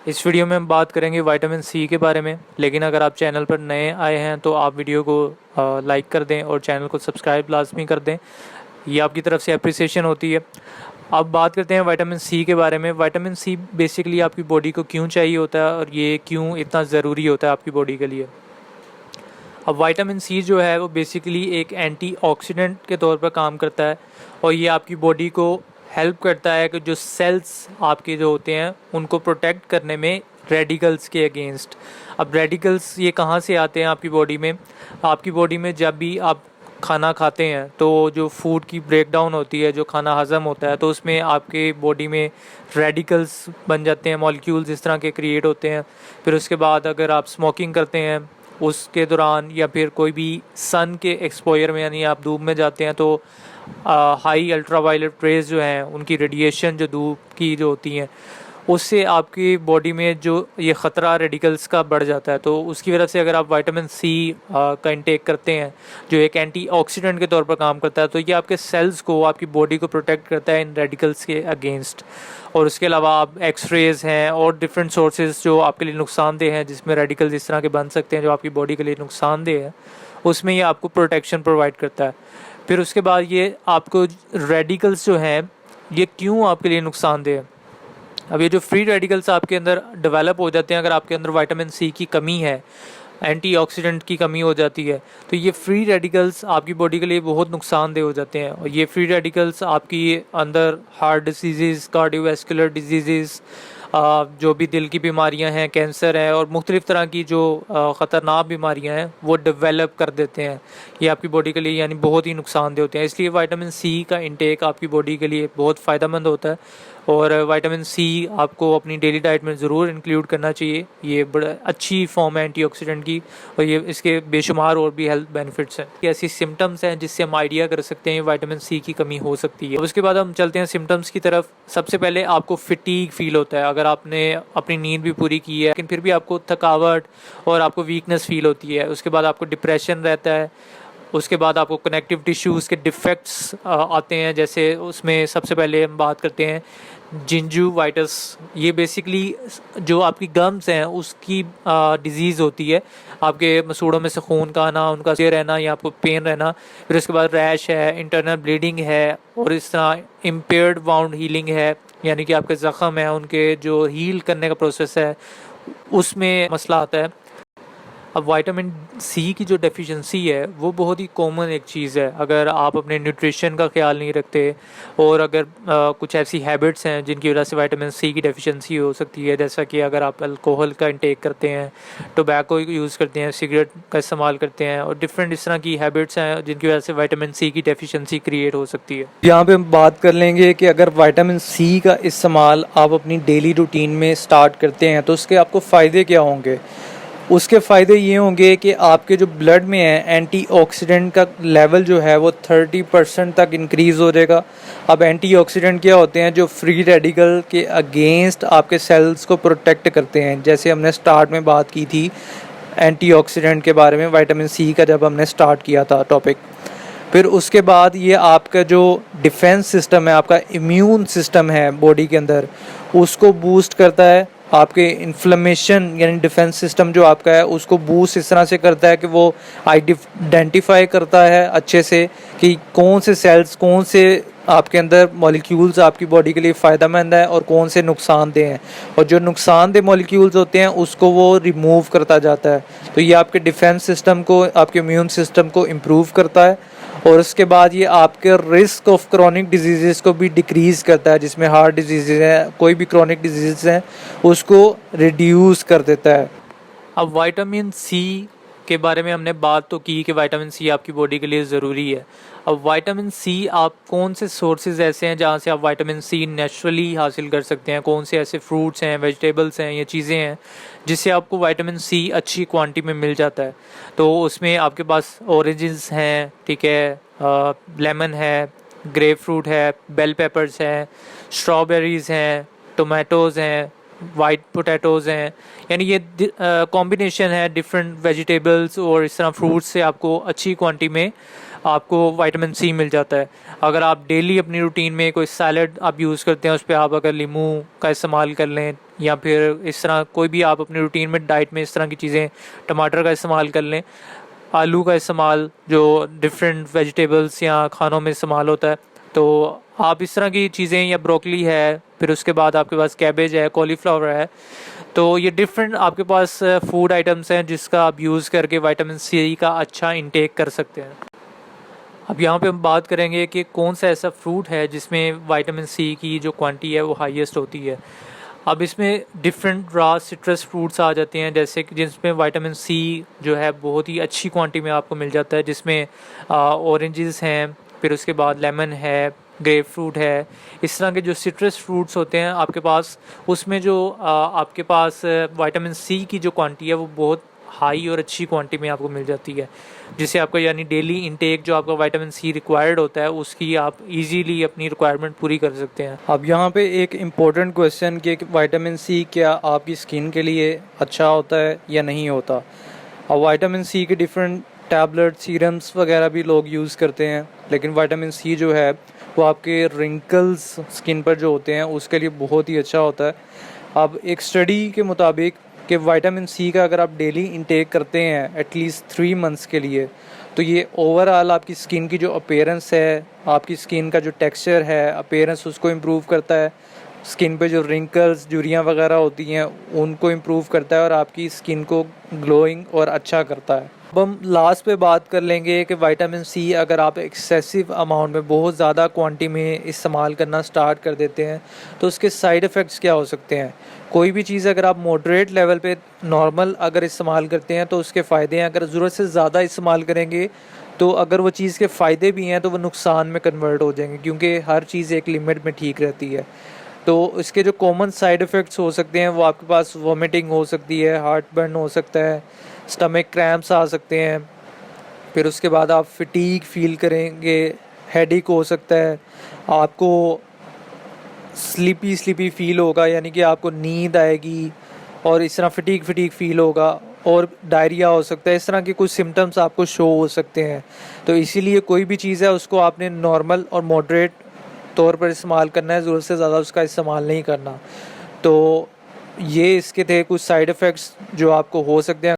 इस वीडियो में हम बात करेंगे विटामिन सी के बारे में। लेकिन अगर आप चैनल पर नए आए हैं तो आप वीडियो को लाइक कर दें और चैनल को सब्सक्राइब लाजमी कर दें, ये आपकी तरफ से अप्रिसिएशन होती है। अब बात करते हैं विटामिन सी के बारे में। विटामिन सी बेसिकली आपकी बॉडी को क्यों चाहिए होता है और ये क्यों इतना ज़रूरी होता है आपकी बॉडी के लिए। अब विटामिन सी जो है वो बेसिकली एक एंटीऑक्सीडेंट के तौर पर काम करता है और ये आपकी बॉडी को हेल्प करता है कि जो सेल्स आपके जो होते हैं उनको प्रोटेक्ट करने में रेडिकल्स के अगेंस्ट। अब रेडिकल्स ये कहाँ से आते हैं आपकी बॉडी में? आपकी बॉडी में जब भी आप खाना खाते हैं तो जो फूड की ब्रेक डाउन होती है, जो खाना हज़म होता है, तो उसमें आपके बॉडी में रेडिकल्स बन जाते हैं, मॉलिक्यूल्स इस तरह के क्रिएट होते हैं। फिर उसके बाद अगर आप स्मोकिंग करते हैं उसके दौरान या फिर कोई भी सन के एक्सपोजर में, यानी आप धूप में जाते हैं, तो हाई अल्ट्रावायलेट रेज जो हैं उनकी रेडिएशन जो धूप की जो होती हैं उससे आपकी बॉडी में जो ये ख़तरा रेडिकल्स का बढ़ जाता है। तो उसकी वजह से अगर आप विटामिन सी का इंटेक करते हैं जो एक एंटीऑक्सीडेंट के तौर पर काम करता है, तो ये आपके सेल्स को, आपकी बॉडी को प्रोटेक्ट करता है इन रेडिकल्स के अगेंस्ट। और उसके अलावा आप एक्सरेज हैं और डिफरेंट सोर्सेज जो आपके लिए नुकसानदेह हैं, जिसमें रेडिकल्स इस तरह के बन सकते हैं जो आपकी बॉडी के लिए नुकसानदेह है, उसमें ये आपको प्रोटेक्शन प्रोवाइड करता है। फिर उसके बाद ये आपको रेडिकल्स जो हैं ये क्यों आपके लिए नुकसानदेह है? अब ये जो फ्री रेडिकल्स आपके अंदर डेवलप हो जाते हैं अगर आपके अंदर विटामिन सी की कमी है, एंटीऑक्सीडेंट की कमी हो जाती है, तो ये फ्री रेडिकल्स आपकी बॉडी के लिए बहुत नुकसानदेह हो जाते हैं। और ये फ्री रेडिकल्स आपकी अंदर हार्ट डिसीज़, कार्डियोवैस्कुलर डिजीज़, जो भी दिल की बीमारियां हैं, कैंसर है और मुख्तलिफ़ तरह की जो ख़तरनाक बीमारियां हैं वो डेवलप कर देते हैं। ये आपकी बॉडी के लिए यानी बहुत ही नुकसानदेह होते हैं। इसलिए विटामिन सी का इंटेक आपकी बॉडी के लिए बहुत फ़ायदेमंद होता है और विटामिन सी आपको अपनी डेली डाइट में ज़रूर इंक्लूड करना चाहिए। ये बड़ा अच्छी फॉर्म है एंटीऑक्सीडेंट की और ये इसके बेशुमार और भी हेल्थ बेनिफिट्स हैं। ऐसी सिम्टम्स हैं जिससे हम आइडिया कर सकते हैं विटामिन सी की कमी हो सकती है। उसके बाद हम चलते हैं सिम्टम्स की तरफ। सबसे पहले आपको फिटीग फील होता है अगर आपने अपनी नींद भी पूरी की है, लेकिन फिर भी आपको थकावट और आपको वीकनेस फील होती है। उसके बाद आपको डिप्रेशन रहता है। उसके बाद आपको कनेक्टिव टिश्यूज़ के डिफेक्ट्स आते हैं, जैसे उसमें सबसे पहले हम बात करते हैं जिंजुवाइटिस। ये बेसिकली जो आपकी गम्स हैं उसकी डिज़ीज़ होती है। आपके मसूड़ों में से खून का आना, उनका से रहना या आपको पेन रहना। फिर उसके बाद रैश है, इंटरनल ब्लीडिंग है और इस तरह इम्पेयर्ड वाउंड हीलिंग है, यानी कि आपके ज़ख़म है उनके जो हील करने का प्रोसेस है उसमें मसला आता है। अब विटामिन सी की जो डेफिशिएंसी है वो बहुत ही कॉमन एक चीज़ है। अगर आप अपने न्यूट्रिशन का ख्याल नहीं रखते और अगर कुछ ऐसी हैबिट्स हैं जिनकी वजह से विटामिन सी की डेफिशिएंसी हो सकती है, जैसा कि अगर आप अल्कोहल का इंटेक करते हैं, टोबैको यूज़ करते हैं, सिगरेट का इस्तेमाल करते हैं और डिफरेंट इस तरह की हैबिट्स हैं जिनकी वजह से विटामिन सी की डेफिशिएंसी क्रिएट हो सकती है। यहाँ पे हम बात कर लेंगे कि अगर विटामिन सी का इस्तेमाल आप अपनी डेली रूटीन में स्टार्ट करते हैं तो उसके आपको फ़ायदे क्या होंगे। उसके फ़ायदे ये होंगे कि आपके जो ब्लड में है एंटीऑक्सीडेंट का लेवल जो है वो 30% तक इंक्रीज़ हो जाएगा। अब एंटीऑक्सीडेंट क्या होते हैं? जो फ्री रेडिकल के अगेंस्ट आपके सेल्स को प्रोटेक्ट करते हैं। जैसे हमने स्टार्ट में बात की थी एंटीऑक्सीडेंट के बारे में विटामिन सी का, जब हमने स्टार्ट किया था टॉपिक। फिर उसके बाद ये आपका जो डिफेंस सिस्टम है, आपका इम्यून सिस्टम है बॉडी के अंदर, उसको बूस्ट करता है। आपके इन्फ्लेमेशन यानी डिफेंस सिस्टम जो आपका है उसको बूस्ट इस तरह से करता है कि वो आइडेंटिफाई करता है अच्छे से कि कौन से सेल्स, कौन से आपके अंदर मॉलिक्यूल्स आपकी बॉडी के लिए फ़ायदेमंद है और कौन से नुकसानदेह हैं। और जो नुकसानदेह मॉलिक्यूल्स होते हैं उसको वो रिमूव करता जाता है। तो ये आपके डिफेंस सिस्टम को, आपके इम्यून सिस्टम को इम्प्रूव करता है। और उसके बाद ये आपके रिस्क ऑफ क्रॉनिक डिजीज़ को भी डिक्रीज़ करता है, जिसमें हार्ट डिजीज़ है, कोई भी क्रॉनिक डिजीज़ हैं उसको रिड्यूस कर देता है। अब विटामिन सी के बारे में हमने बात तो की कि विटामिन सी आपकी बॉडी के लिए ज़रूरी है। अब विटामिन सी आप कौन से सोर्सेज ऐसे हैं जहाँ से आप विटामिन सी नेचुरली हासिल कर सकते हैं? कौन से ऐसे फ्रूट्स हैं, वेजिटेबल्स हैं, ये चीज़ें हैं जिससे आपको विटामिन सी अच्छी क्वांटिटी में मिल जाता है? तो उसमें आपके पास ऑरेंजेस हैं, ठीक है, लेमन है, ग्रेप फ्रूट है, बेल पेपर्स हैं, स्ट्रॉबेरीज़ हैं, टोमेटोज़ हैं, वाइट पोटैटोज़ हैं, यानी ये कॉम्बिनेशन है डिफरेंट वेजिटेबल्स और इस तरह फ्रूट्स से आपको अच्छी क्वांटिटी में आपको विटामिन सी मिल जाता है। अगर आप डेली अपनी रूटीन में कोई सैलड आप यूज़ करते हैं, उस पर आप अगर नींबू का इस्तेमाल कर लें, या फिर इस तरह कोई भी आप अपनी रूटीन में डाइट में इस तरह की चीज़ें, टमाटर का इस्तेमाल कर लें, आलू का इस्तेमाल जो डिफरेंट वेजिटेबल्स या खानों में इस्तेमाल होता है, तो आप इस तरह की चीज़ें, या ब्रोकली है, फिर उसके बाद आपके पास कैबेज है, कॉलीफ्लावर है, तो ये डिफरेंट आपके पास फूड आइटम्स हैं जिसका आप यूज़ करके विटामिन सी का अच्छा इंटेक कर सकते हैं। अब यहाँ पे हम बात करेंगे कि कौन सा ऐसा फ्रूट है जिसमें विटामिन सी की जो क्वांटिटी है वो हाईएस्ट होती है। अब इसमें डिफरेंट रा सिट्रस फ्रूट्स आ जाते हैं, जैसे कि जिसमें विटामिन सी जो है बहुत ही अच्छी क्वांटिटी में आपको मिल जाता है, जिसमें ऑरेंजेस हैं, फिर उसके बाद लेमन है, ग्रेप फ्रूट है। इस तरह के जो सिट्रस फ्रूट्स होते हैं आपके पास, उसमें जो आपके पास विटामिन सी की जो क्वांटिटी है वो बहुत हाई और अच्छी क्वांटिटी में आपको मिल जाती है, जिससे आपका यानी डेली इनटेक जो आपका विटामिन सी रिक्वायर्ड होता है उसकी आप इजीली अपनी रिक्वायरमेंट पूरी कर सकते हैं। अब यहाँ पे एक इम्पोर्टेंट क्वेश्चन कि विटामिन सी क्या आपकी स्किन के लिए अच्छा होता है या नहीं होता। अब विटामिन सी के डिफरेंट टैबलेट सीरम्स वगैरह भी लोग यूज़ करते हैं, लेकिन विटामिन सी जो है वो आपके रिंकल्स स्किन पर जो होते हैं उसके लिए बहुत ही अच्छा होता है। अब एक स्टडी के मुताबिक कि विटामिन सी का अगर आप डेली इंटेक करते हैं एटलीस्ट 3 मंथ्स के लिए, तो ये ओवरऑल आपकी स्किन की जो अपीयरेंस है, आपकी स्किन का जो टेक्सचर है, अपीयरेंस उसको इम्प्रूव करता है। स्किन पे जो रिंकल्स, झुर्रियाँ वगैरह होती हैं उनको इम्प्रूव करता है और आपकी स्किन को ग्लोइंग और अच्छा करता है। अब हम लास्ट पे बात कर लेंगे कि विटामिन सी अगर आप एक्सेसिव अमाउंट में, बहुत ज़्यादा क्वांटिटी में इस्तेमाल करना स्टार्ट कर देते हैं तो उसके साइड इफ़ेक्ट्स क्या हो सकते हैं। कोई भी चीज़ अगर आप मॉडरेट लेवल पे नॉर्मल अगर इस्तेमाल करते हैं तो उसके फ़ायदे हैं, अगर ज़रूरत से ज़्यादा इस्तेमाल करेंगे तो अगर वो चीज़ के फ़ायदे भी हैं तो वो नुकसान में कन्वर्ट हो जाएंगे, क्योंकि हर चीज़ एक लिमिट में ठीक रहती है। तो इसके जो कॉमन साइड इफ़ेक्ट्स हो सकते हैं वो आपके पास वॉमिटिंग हो सकती है, हार्ट बर्न हो सकता है, स्टमक क्रैम्प्स आ सकते हैं, फिर उसके बाद आप फटीग फील करेंगे, हेडेक हो सकता है, आपको स्लीपी स्लीपी फील होगा, यानी कि आपको नींद आएगी, और इस तरह फटीग फटीग फील होगा, और डायरिया हो सकता है। इस तरह के कुछ सिम्टम्स आपको शो हो सकते हैं। तो इसीलिए कोई भी चीज़ है उसको आपने नॉर्मल और मॉडरेट तौर पर इस्तेमाल करना है, ज़रूरत से ज़्यादा उसका इस्तेमाल नहीं करना। तो ये इसके थे कुछ साइड इफ़ेक्ट्स जो आपको हो सकते हैं।